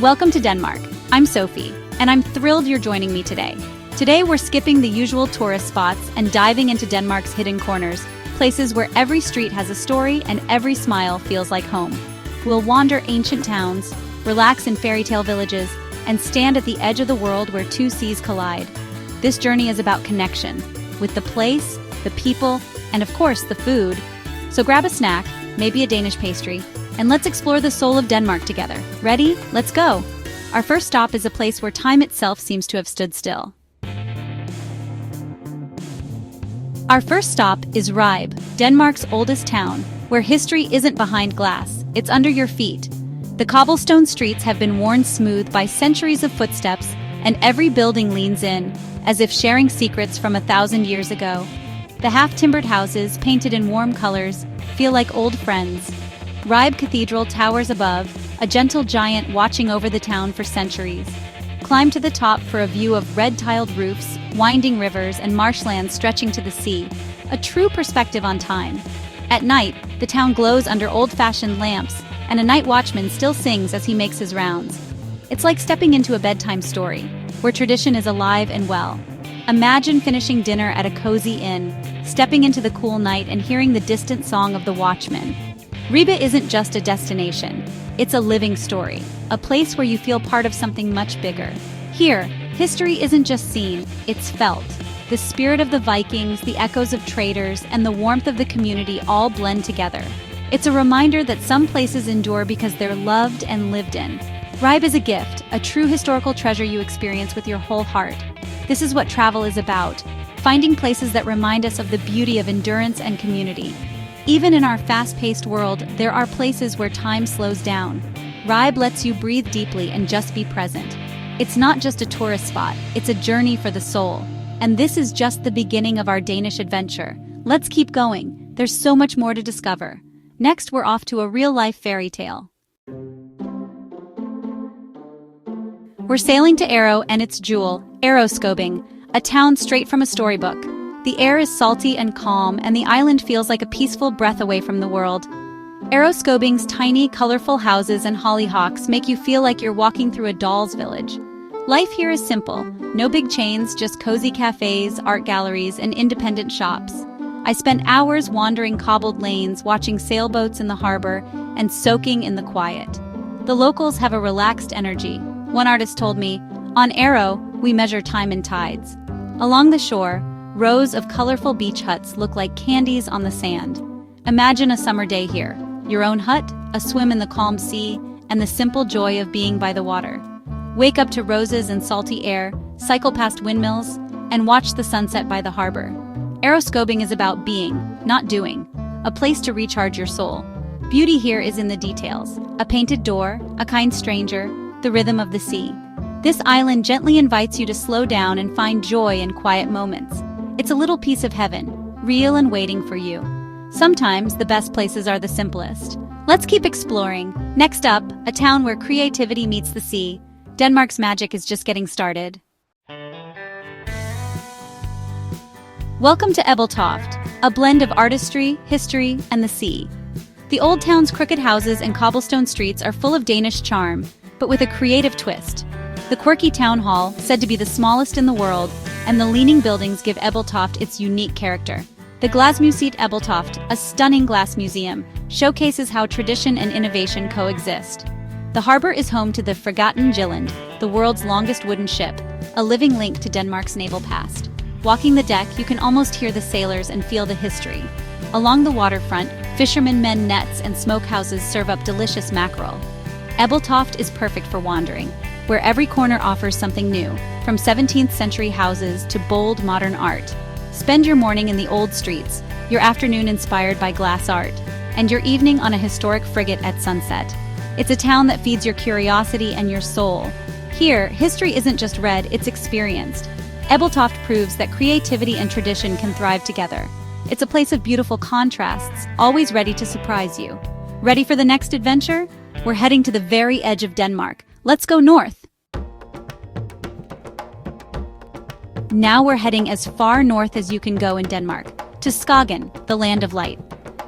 Welcome to Denmark. I'm Sophie, and I'm thrilled you're joining me today. Today we're skipping the usual tourist spots and diving into Denmark's hidden corners, places where every street has a story and every smile feels like home. We'll wander ancient towns, relax in fairy tale villages, and stand at the edge of the world where two seas collide. This journey is about connection, with the place, the people, and of course the food. So grab a snack, maybe a Danish pastry, and let's explore the soul of Denmark together. Ready? Let's go! Our first stop is a place where time itself seems to have stood still. Our first stop is Ribe, Denmark's oldest town, where history isn't behind glass, it's under your feet. The cobblestone streets have been worn smooth by centuries of footsteps, and every building leans in, as if sharing secrets from 1,000 years ago. The half-timbered houses, painted in warm colors, feel like old friends. Ribe Cathedral towers above, a gentle giant watching over the town for centuries. Climb to the top for a view of red-tiled roofs, winding rivers, and marshlands stretching to the sea, a true perspective on time. At night, the town glows under old-fashioned lamps, and a night watchman still sings as he makes his rounds. It's like stepping into a bedtime story, where tradition is alive and well. Imagine finishing dinner at a cozy inn, stepping into the cool night and hearing the distant song of the watchman. Ribe isn't just a destination, it's a living story, a place where you feel part of something much bigger. Here, history isn't just seen, it's felt. The spirit of the Vikings, the echoes of traders, and the warmth of the community all blend together. It's a reminder that some places endure because they're loved and lived in. Ribe is a gift, a true historical treasure you experience with your whole heart. This is what travel is about, finding places that remind us of the beauty of endurance and community. Even in our fast-paced world, there are places where time slows down. Ribe lets you breathe deeply and just be present. It's not just a tourist spot, it's a journey for the soul. And this is just the beginning of our Danish adventure. Let's keep going. There's so much more to discover. Next, we're off to a real-life fairy tale. We're sailing to Aro and its jewel, Aro, a town straight from a storybook. The air is salty and calm, and the island feels like a peaceful breath away from the world. Aro tiny, colorful houses and hollyhocks make you feel like you're walking through a doll's village. Life here is simple. No big chains, just cozy cafes, art galleries, and independent shops. I spent hours wandering cobbled lanes, watching sailboats in the harbor, and soaking in the quiet. The locals have a relaxed energy. One artist told me, "On Aro, we measure time in tides." Along the shore, rows of colorful beach huts look like candies on the sand. Imagine a summer day here. Your own hut, a swim in the calm sea, and the simple joy of being by the water. Wake up to roses and salty air, cycle past windmills, and watch the sunset by the harbor. Aro is about being, not doing, a place to recharge your soul. Beauty here is in the details. A painted door, a kind stranger, the rhythm of the sea. This island gently invites you to slow down and find joy in quiet moments. It's a little piece of heaven, real and waiting for you. Sometimes the best places are the simplest. Let's keep exploring. Next up, a town where creativity meets the sea. Denmark's magic is just getting started. Welcome to Ebeltoft, a blend of artistry, history, and the sea. The old town's crooked houses and cobblestone streets are full of Danish charm, but with a creative twist. The quirky town hall, said to be the smallest in the world, and the leaning buildings give Ebeltoft its unique character. The Glasmuseet Ebeltoft, a stunning glass museum, showcases how tradition and innovation coexist. The harbor is home to the Fregatten Jylland, the world's longest wooden ship, a living link to Denmark's naval past. Walking the deck, you can almost hear the sailors and feel the history. Along the waterfront, fishermen mend nets and smokehouses serve up delicious mackerel. Ebeltoft is perfect for wandering, where every corner offers something new, from 17th century houses to bold modern art. Spend your morning in the old streets, your afternoon inspired by glass art, and your evening on a historic frigate at sunset. It's a town that feeds your curiosity and your soul. Here, history isn't just read, it's experienced. Ebeltoft proves that creativity and tradition can thrive together. It's a place of beautiful contrasts, always ready to surprise you. Ready for the next adventure? We're heading to the very edge of Denmark. Let's go north. Now we're heading as far north as you can go in Denmark, to Skagen, the land of light.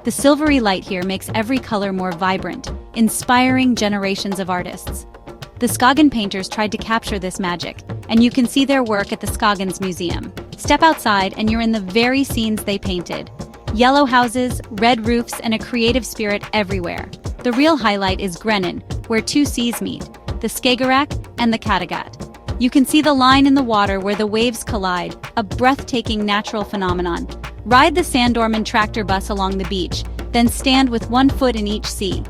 The silvery light here makes every color more vibrant, inspiring generations of artists. The Skagen painters tried to capture this magic, and you can see their work at the Skagen's Museum. Step outside and you're in the very scenes they painted. Yellow houses, red roofs, and a creative spirit everywhere. The real highlight is Grennen, where two seas meet, the Skagerrak and the Kattegat. You can see the line in the water where the waves collide, a breathtaking natural phenomenon. Ride the Sandorman tractor bus along the beach, then stand with one foot in each sea.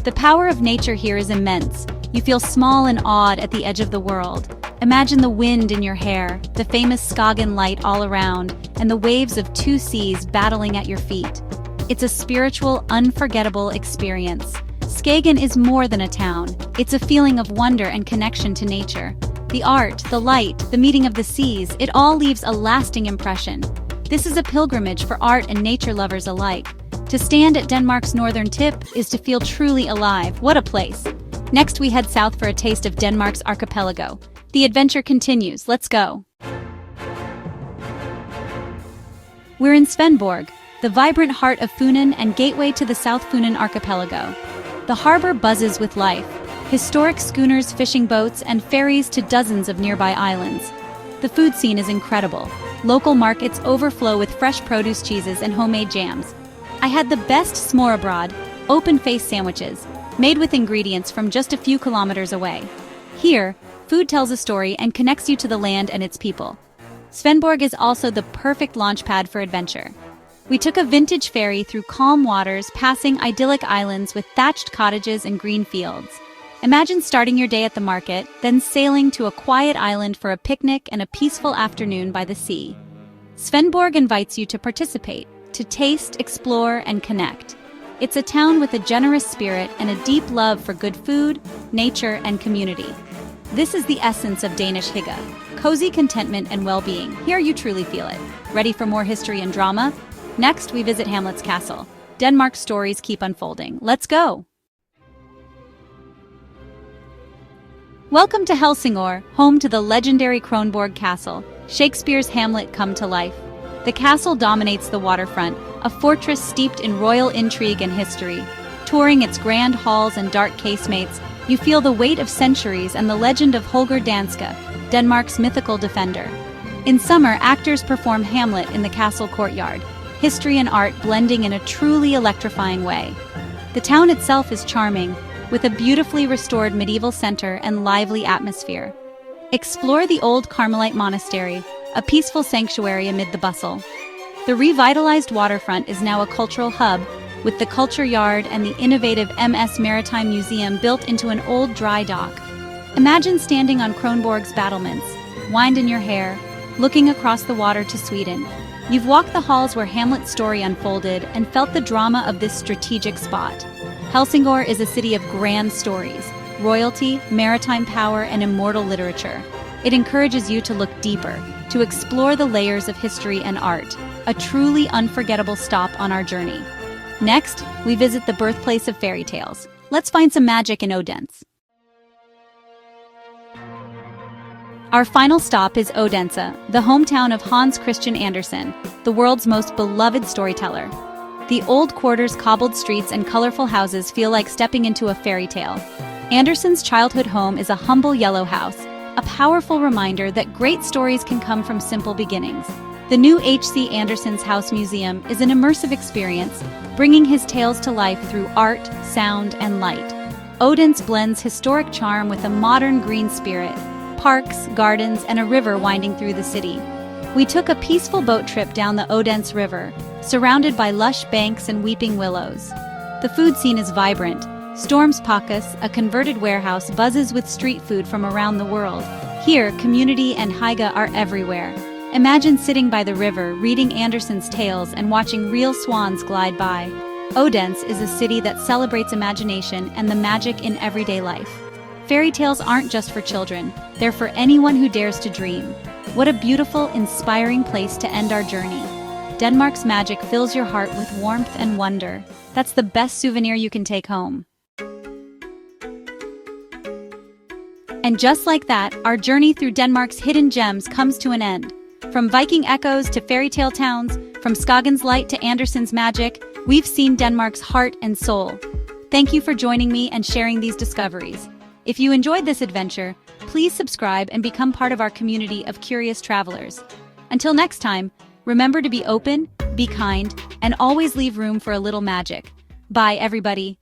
The power of nature here is immense. You feel small and awed at the edge of the world. Imagine the wind in your hair, the famous Skagen light all around, and the waves of two seas battling at your feet. It's a spiritual, unforgettable experience. Skagen is more than a town. It's a feeling of wonder and connection to nature. The art, the light, the meeting of the seas, it all leaves a lasting impression. This is a pilgrimage for art and nature lovers alike. To stand at Denmark's northern tip is to feel truly alive. What a place! Next, we head south for a taste of Denmark's archipelago. The adventure continues. Let's go. We're in Svendborg, the vibrant heart of Funen and gateway to the South Funen archipelago. The harbor buzzes with life. Historic schooners, fishing boats, and ferries to dozens of nearby islands. The food scene is incredible. Local markets overflow with fresh produce, cheeses, and homemade jams. I had the best smørrebrød, open-faced sandwiches, made with ingredients from just a few kilometers away. Here, food tells a story and connects you to the land and its people. Svendborg is also the perfect launchpad for adventure. We took a vintage ferry through calm waters, passing idyllic islands with thatched cottages and green fields. Imagine starting your day at the market, then sailing to a quiet island for a picnic and a peaceful afternoon by the sea. Svendborg invites you to participate, to taste, explore, and connect. It's a town with a generous spirit and a deep love for good food, nature, and community. This is the essence of Danish hygge, cozy contentment and well-being. Here you truly feel it. Ready for more history and drama? Next, we visit Hamlet's castle. Denmark's stories keep unfolding. Let's go! Welcome to Helsingør, home to the legendary Kronborg Castle, Shakespeare's Hamlet come to life. The castle dominates the waterfront, a fortress steeped in royal intrigue and history. Touring its grand halls and dark casemates, you feel the weight of centuries and the legend of Holger Danske, Denmark's mythical defender. In summer, actors perform Hamlet in the castle courtyard, history and art blending in a truly electrifying way. The town itself is charming, with a beautifully restored medieval center and lively atmosphere. Explore the old Carmelite monastery, a peaceful sanctuary amid the bustle. The revitalized waterfront is now a cultural hub, with the Culture Yard and the innovative MS Maritime Museum built into an old dry dock. Imagine standing on Kronborg's battlements, wind in your hair, looking across the water to Sweden. You've walked the halls where Hamlet's story unfolded and felt the drama of this strategic spot. Helsingør is a city of grand stories, royalty, maritime power, and immortal literature. It encourages you to look deeper, to explore the layers of history and art, a truly unforgettable stop on our journey. Next, we visit the birthplace of fairy tales. Let's find some magic in Odense. Our final stop is Odense, the hometown of Hans Christian Andersen, the world's most beloved storyteller. The old quarters, cobbled streets, and colorful houses feel like stepping into a fairy tale. Andersen's childhood home is a humble yellow house, a powerful reminder that great stories can come from simple beginnings. The new H.C. Andersen's House Museum is an immersive experience, bringing his tales to life through art, sound, and light. Odense blends historic charm with a modern green spirit, parks, gardens, and a river winding through the city. We took a peaceful boat trip down the Odense River, surrounded by lush banks and weeping willows. The food scene is vibrant. Stormspakas, a converted warehouse, buzzes with street food from around the world. Here, community and hygge are everywhere. Imagine sitting by the river, reading Andersen's tales and watching real swans glide by. Odense is a city that celebrates imagination and the magic in everyday life. Fairy tales aren't just for children, they're for anyone who dares to dream. What a beautiful, inspiring place to end our journey. Denmark's magic fills your heart with warmth and wonder. That's the best souvenir you can take home. And just like that, our journey through Denmark's hidden gems comes to an end. From Viking echoes to fairy tale towns, from Skagen's light to Andersen's magic, we've seen Denmark's heart and soul. Thank you for joining me and sharing these discoveries. If you enjoyed this adventure, please subscribe and become part of our community of curious travelers. Until next time, remember to be open, be kind, and always leave room for a little magic. Bye, everybody.